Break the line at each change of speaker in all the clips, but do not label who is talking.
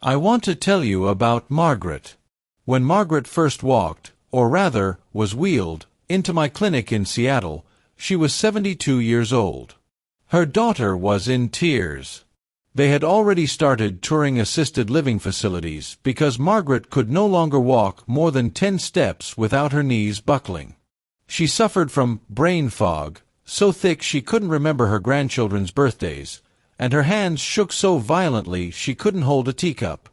I want to tell you about Margaret. When Margaret first walked, or rather, was wheeled, into my clinic in Seattle, she was 72 years old. Her daughter was in tears. They had already started touring assisted living facilities because Margaret could no longer walk more than 10 steps without her knees buckling. She suffered from brain fog, so thick she couldn't remember her grandchildren's birthdays, and her hands shook so violently she couldn't hold a teacup.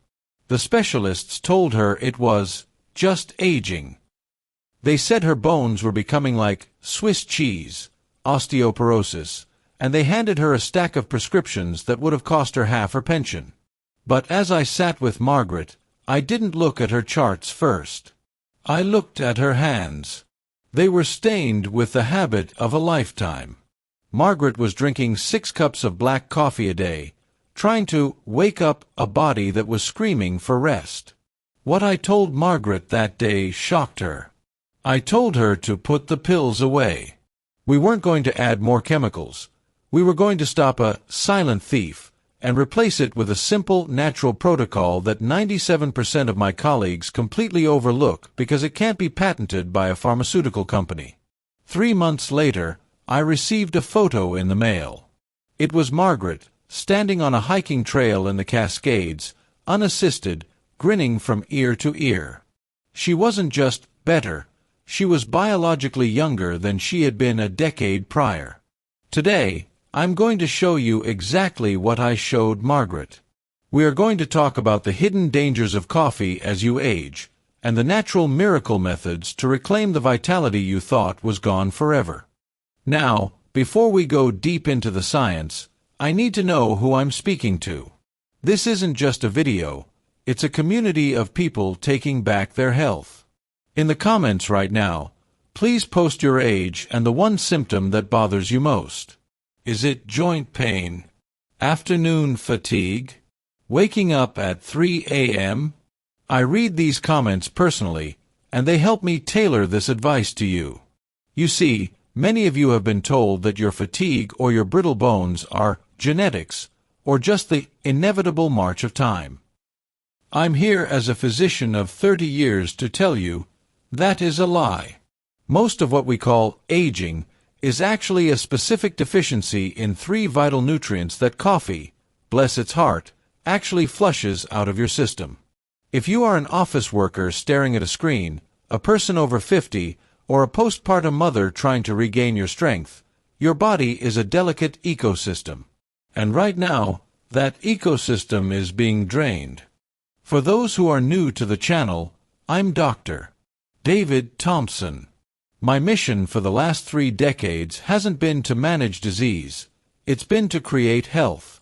The specialists told her it was just aging. They said her bones were becoming like Swiss cheese, osteoporosis, and they handed her a stack of prescriptions that would have cost her half her pension. But as I sat with Margaret, I didn't look at her charts first. I looked at her hands. They were stained with the habit of a lifetime. Margaret was drinking 6 cups of black coffee a day, trying to wake up a body that was screaming for rest. What I told Margaret that day shocked her. I told her to put the pills away. We weren't going to add more chemicals. We were going to stop a silent thief and replace it with a simple, natural protocol that 97% of my colleagues completely overlook because it can't be patented by a pharmaceutical company. 3 months later, I received a photo in the mail. It was Margaret, standing on a hiking trail in the Cascades, unassisted, grinning from ear to ear. She wasn't just better, she was biologically younger than she had been a decade prior. Today, I'm going to show you exactly what I showed Margaret. We are going to talk about the hidden dangers of coffee as you age, and the natural miracle methods to reclaim the vitality you thought was gone forever. Now, before we go deep into the science, I need to know who I'm speaking to. This isn't just a video, it's a community of people taking back their health. In the comments right now, please post your age and the one symptom that bothers you most. Is it joint pain? Afternoon fatigue? Waking up at 3 a.m.? I read these comments personally, and they help me tailor this advice to you. You see, many of you have been told that your fatigue or your brittle bones are genetics, or just the inevitable march of time. I'm here as a physician of 30 years to tell you that is a lie. Most of what we call aging is actually a specific deficiency in 3 vital nutrients that coffee, bless its heart, actually flushes out of your system. If you are an office worker staring at a screen, a person over 50, or a postpartum mother trying to regain your strength, your body is a delicate ecosystem. And right now, that ecosystem is being drained. For those who are new to the channel, I'm Dr. David Thompson. My mission for the last 3 decades hasn't been to manage disease, it's been to create health.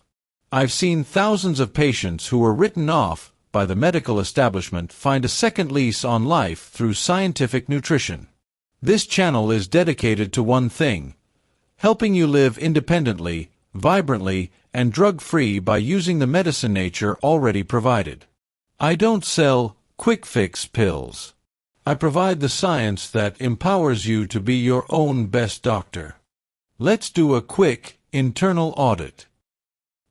I've seen thousands of patients who were written off by the medical establishment find a second lease on life through scientific nutrition. This channel is dedicated to one thing: helping you live independently, vibrantly, and drug-free by using the medicine nature already provided. I don't sell quick-fix pills. I provide the science that empowers you to be your own best doctor. Let's do a quick, internal audit.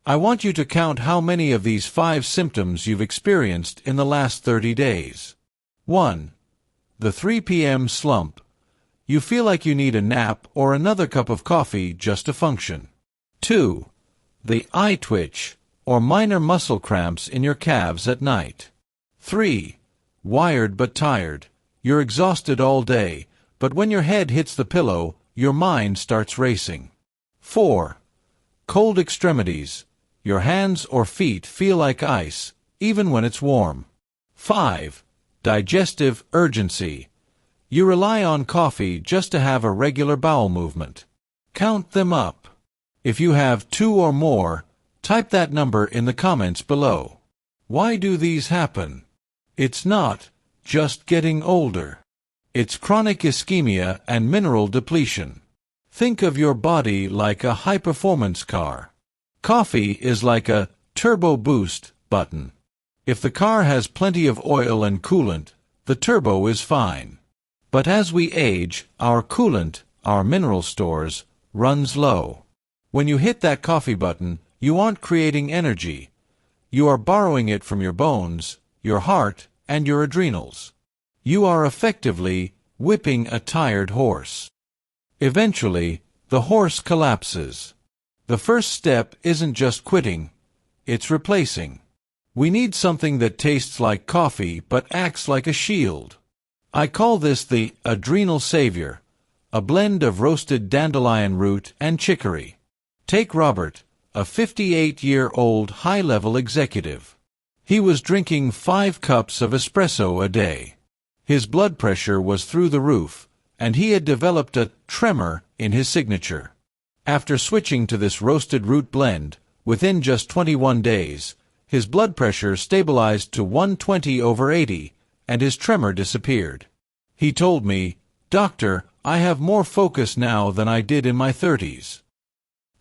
I want you to count how many of these 5 symptoms you've experienced in the last 30 days. 1. The 3 p.m. slump. You feel like you need a nap or another cup of coffee just to function. 2. The eye twitch, or minor muscle cramps in your calves at night. 3. Wired but tired. You're exhausted all day, but when your head hits the pillow, your mind starts racing. 4. Cold extremities. Your hands or feet feel like ice, even when it's warm. 5. Digestive urgency. You rely on coffee just to have a regular bowel movement. Count them up. If you have 2 or more, type that number in the comments below. Why do these happen? It's not just getting older. It's chronic ischemia and mineral depletion. Think of your body like a high-performance car. Coffee is like a turbo boost button. If the car has plenty of oil and coolant, the turbo is fine. But as we age, our coolant, our mineral stores, runs low. When you hit that coffee button, you aren't creating energy. you are borrowing it from your bones, your heart, and your adrenals. You are effectively whipping a tired horse. Eventually, the horse collapses. The first step isn't just quitting, it's replacing. We need something that tastes like coffee but acts like a shield. I call this the Adrenal Savior, a blend of roasted dandelion root and chicory. Take Robert, a 58-year-old high-level executive. He was drinking 5 cups of espresso a day. His blood pressure was through the roof, and he had developed a tremor in his signature. After switching to this roasted root blend, within just 21 days, his blood pressure stabilized to 120/80, and his tremor disappeared. He told me, "Doctor, I have more focus now than I did in my 30s."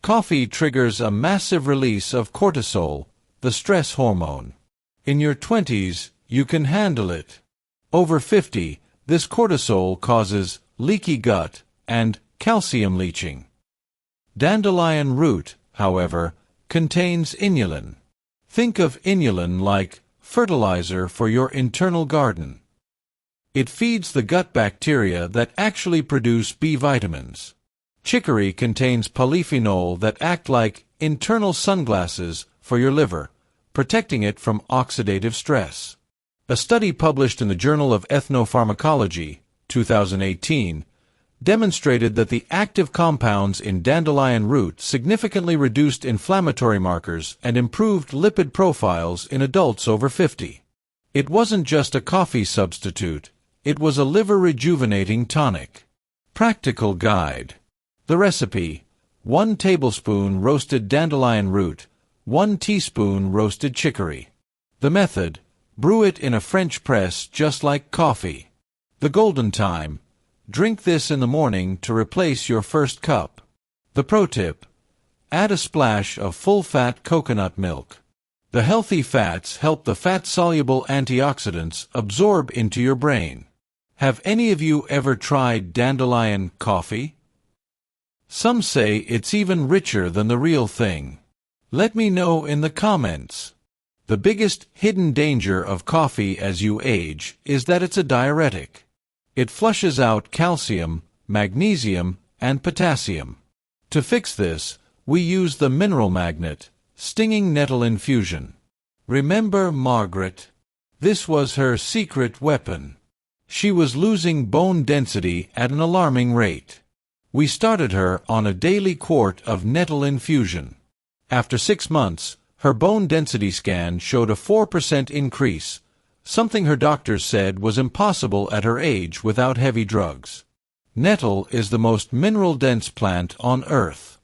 Coffee triggers a massive release of cortisol, the stress hormone. In your 20s, you can handle it. Over 50, this cortisol causes leaky gut and calcium leaching. Dandelion root, however, contains inulin. Think of inulin like fertilizer for your internal garden. It feeds the gut bacteria that actually produce B vitamins. Chicory contains polyphenol that act like internal sunglasses for your liver, protecting it from oxidative stress. A study published in the Journal of Ethnopharmacology, 2018, demonstrated that the active compounds in dandelion root significantly reduced inflammatory markers and improved lipid profiles in adults over 50. It wasn't just a coffee substitute, it was a liver-rejuvenating tonic. Practical guide. The recipe: 1 tablespoon roasted dandelion root, 1 teaspoon roasted chicory. The method: brew it in a French press just like coffee. The golden time: drink this in the morning to replace your first cup. The pro tip: add a splash of full-fat coconut milk. The healthy fats help the fat-soluble antioxidants absorb into your brain. Have any of you ever tried dandelion coffee? Some say it's even richer than the real thing. Let me know in the comments. The biggest hidden danger of coffee as you age is that it's a diuretic. It flushes out calcium, magnesium, and potassium. To fix this, we use the mineral magnet, stinging nettle infusion. Remember Margaret? This was her secret weapon. She was losing bone density at an alarming rate. We started her on a daily quart of nettle infusion. After 6 months, her bone density scan showed a 4% increase, something her doctors said was impossible at her age without heavy drugs. Nettle is the most mineral-dense plant on Earth.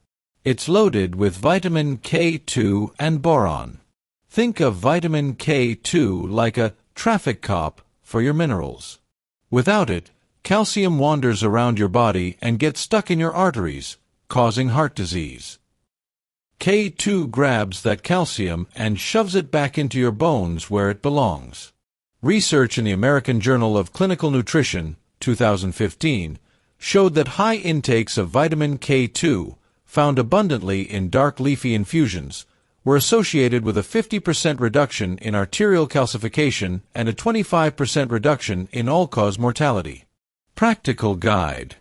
It's loaded with vitamin K2 and boron. Think of vitamin K2 like a traffic cop for your minerals. Without it, calcium wanders around your body and gets stuck in your arteries, causing heart disease. K2 grabs that calcium and shoves it back into your bones where it belongs. Research in the American Journal of Clinical Nutrition, 2015, showed that high intakes of vitamin K2, found abundantly in dark leafy infusions, were associated with a 50% reduction in arterial calcification and a 25% reduction in all-cause mortality. Practical guide.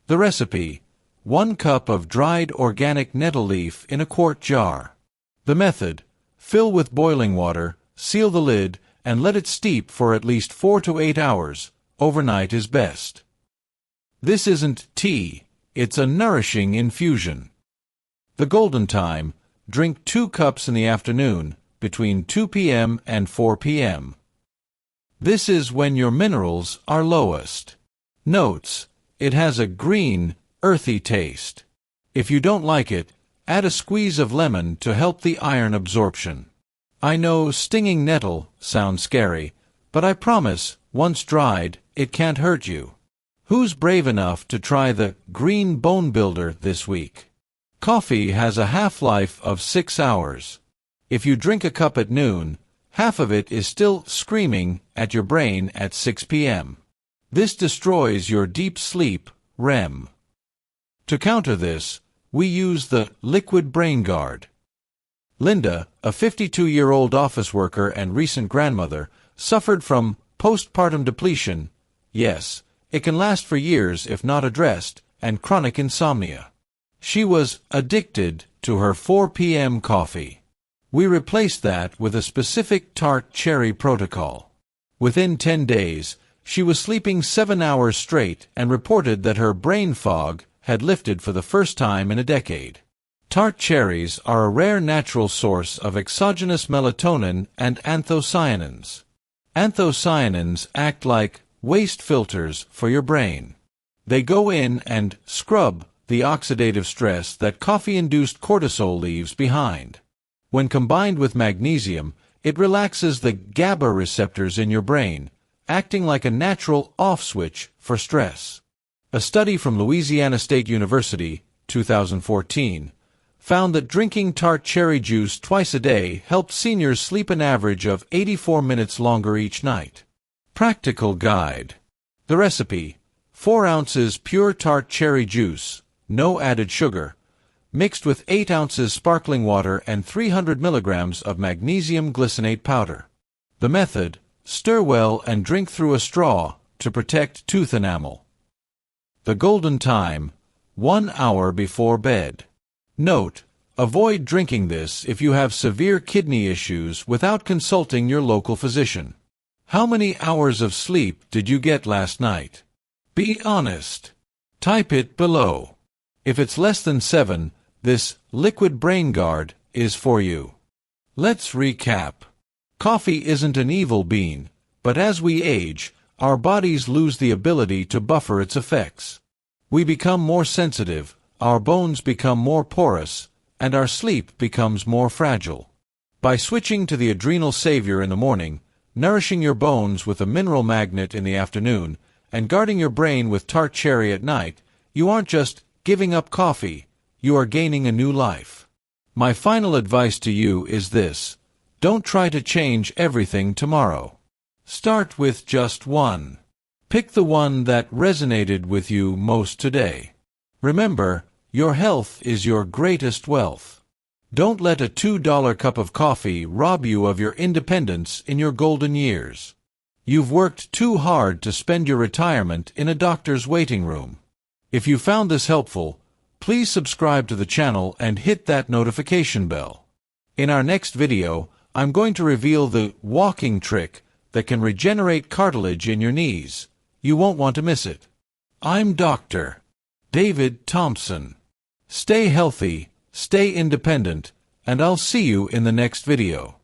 The recipe: 1 cup of dried organic nettle leaf in a quart jar. The method: fill with boiling water, seal the lid, and let it steep for at least 4 to 8 hours. Overnight is best. This isn't tea, it's a nourishing infusion. The golden time: drink 2 cups in the afternoon, between 2 p.m. and 4 p.m. This is when your minerals are lowest. Notes: it has a green, earthy taste. If you don't like it, add a squeeze of lemon to help the iron absorption. I know stinging nettle sounds scary, but I promise, once dried, it can't hurt you. Who's brave enough to try the green bone builder this week? Coffee has a half-life of 6 hours. If you drink a cup at noon, half of it is still screaming at your brain at 6 p.m. This destroys your deep sleep, REM. To counter this, we use the liquid brain guard. Linda, a 52-year-old office worker and recent grandmother, suffered from postpartum depletion. Yes, it can last for years if not addressed, and chronic insomnia. She was addicted to her 4 p.m. coffee. We replaced that with a specific Tart cherry protocol. Within 10 days, she was sleeping 7 hours straight and reported that her brain fog had lifted for the first time in a decade. Tart cherries are a rare natural source of exogenous melatonin and anthocyanins. Anthocyanins act like waste filters for your brain. They go in and scrub the oxidative stress that coffee-induced cortisol leaves behind. When combined with magnesium, it relaxes the GABA receptors in your brain, acting like a natural off switch for stress. A study from Louisiana State University, 2014, found that drinking Tart cherry juice twice a day helped seniors sleep an average of 84 minutes longer each night. Practical guide. The recipe: 4 ounces pure Tart cherry juice, no added sugar, mixed with 8 ounces sparkling water and 300 milligrams of magnesium glycinate powder. The method: stir well and drink through a straw to protect tooth enamel. The golden time: 1 hour before bed. Note: avoid drinking this if you have severe kidney issues without consulting your local physician. How many hours of sleep did you get last night? Be honest. Type it below. If it's less than 7, this liquid brain guard is for you. Let's recap. Coffee isn't an evil being, but as we age, our bodies lose the ability to buffer its effects. We become more sensitive, our bones become more porous, and our sleep becomes more fragile. By switching to the Adrenal Savior in the morning, nourishing your bones with a mineral magnet in the afternoon, and guarding your brain with Tart cherry at night, you aren't just giving up coffee, you are gaining a new life. My final advice to you is this: don't try to change everything tomorrow. Start with just one. Pick the one that resonated with you most today. Remember, your health is your greatest wealth. Don't let a $2 cup of coffee rob you of your independence in your golden years. You've worked too hard to spend your retirement in a doctor's waiting room. If you found this helpful, please subscribe to the channel and hit that notification bell. In our next video, I'm going to reveal the walking trick that can regenerate cartilage in your knees. You won't want to miss it. I'm Dr. David Thompson. Stay healthy, stay independent, and I'll see you in the next video.